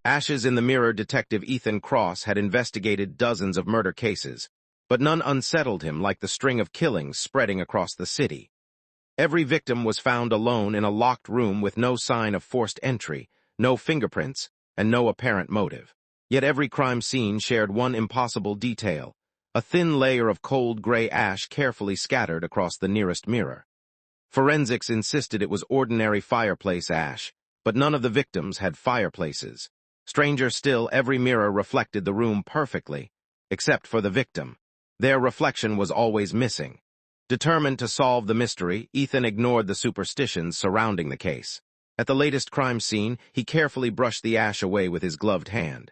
Ashes in the Mirror detective Ethan Cross had investigated dozens of murder cases, but none unsettled him like the string of killings spreading across the city. Every victim was found alone in a locked room with no sign of forced entry, no fingerprints, and no apparent motive. Yet every crime scene shared one impossible detail: a thin layer of cold gray ash carefully scattered across the nearest mirror. Forensics insisted it was ordinary fireplace ash, but none of the victims had fireplaces. Stranger still, every mirror reflected the room perfectly, except for the victim. Their reflection was always missing. Determined to solve the mystery, Ethan ignored the superstitions surrounding the case. At the latest crime scene, he carefully brushed the ash away with his gloved hand.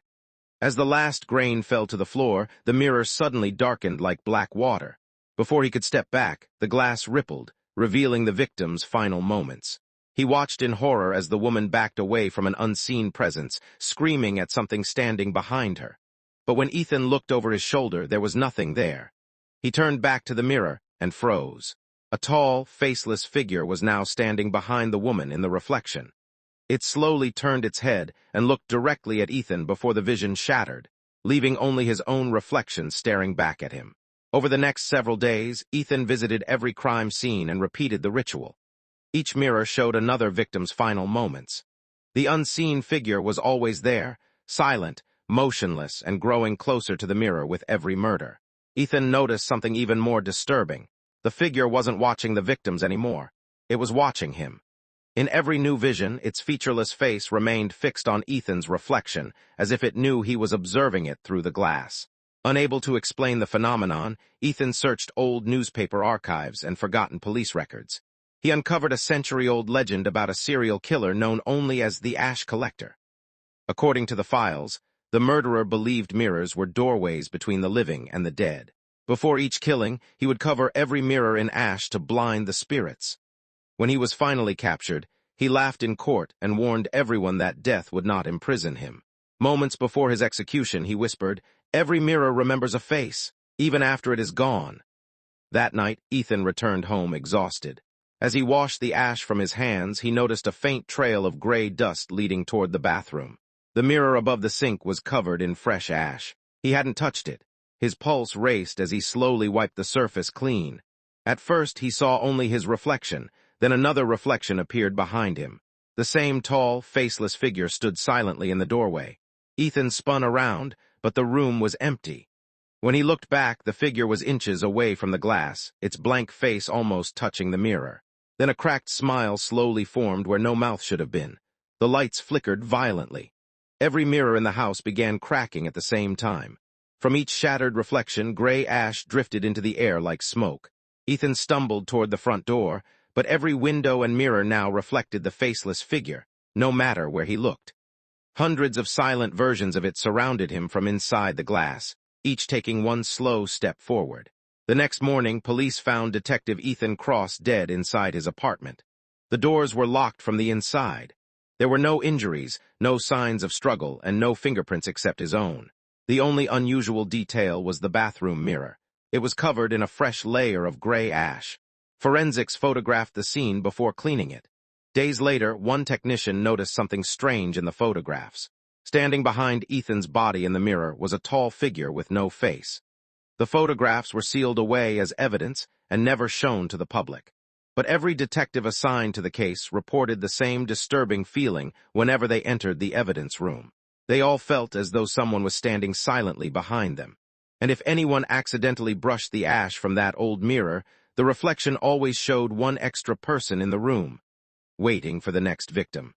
As the last grain fell to the floor, the mirror suddenly darkened like black water. Before he could step back, the glass rippled, revealing the victim's final moments. He watched in horror as the woman backed away from an unseen presence, screaming at something standing behind her. But when Ethan looked over his shoulder, there was nothing there. He turned back to the mirror and froze. A tall, faceless figure was now standing behind the woman in the reflection. It slowly turned its head and looked directly at Ethan before the vision shattered, leaving only his own reflection staring back at him. Over the next several days, Ethan visited every crime scene and repeated the ritual. Each mirror showed another victim's final moments. The unseen figure was always there, silent, motionless, and growing closer to the mirror with every murder. Ethan noticed something even more disturbing. The figure wasn't watching the victims anymore. It was watching him. In every new vision, its featureless face remained fixed on Ethan's reflection, as if it knew he was observing it through the glass. Unable to explain the phenomenon, Ethan searched old newspaper archives and forgotten police records. He uncovered a century-old legend about a serial killer known only as the Ash Collector. According to the files, the murderer believed mirrors were doorways between the living and the dead. Before each killing, he would cover every mirror in ash to blind the spirits. When he was finally captured, he laughed in court and warned everyone that death would not imprison him. Moments before his execution, he whispered, "Every mirror remembers a face, even after it is gone." That night, Ethan returned home exhausted. As he washed the ash from his hands, he noticed a faint trail of gray dust leading toward the bathroom. The mirror above the sink was covered in fresh ash. He hadn't touched it. His pulse raced as he slowly wiped the surface clean. At first, he saw only his reflection, then another reflection appeared behind him. The same tall, faceless figure stood silently in the doorway. Ethan spun around, but the room was empty. When he looked back, the figure was inches away from the glass, its blank face almost touching the mirror. Then a cracked smile slowly formed where no mouth should have been. The lights flickered violently. Every mirror in the house began cracking at the same time. From each shattered reflection, gray ash drifted into the air like smoke. Ethan stumbled toward the front door, but every window and mirror now reflected the faceless figure, no matter where he looked. Hundreds of silent versions of it surrounded him from inside the glass, each taking one slow step forward. The next morning, police found Detective Ethan Cross dead inside his apartment. The doors were locked from the inside. There were no injuries, no signs of struggle, and no fingerprints except his own. The only unusual detail was the bathroom mirror. It was covered in a fresh layer of gray ash. Forensics photographed the scene before cleaning it. Days later, one technician noticed something strange in the photographs. Standing behind Ethan's body in the mirror was a tall figure with no face. The photographs were sealed away as evidence and never shown to the public. But every detective assigned to the case reported the same disturbing feeling whenever they entered the evidence room. They all felt as though someone was standing silently behind them. And if anyone accidentally brushed the ash from that old mirror, the reflection always showed one extra person in the room, waiting for the next victim.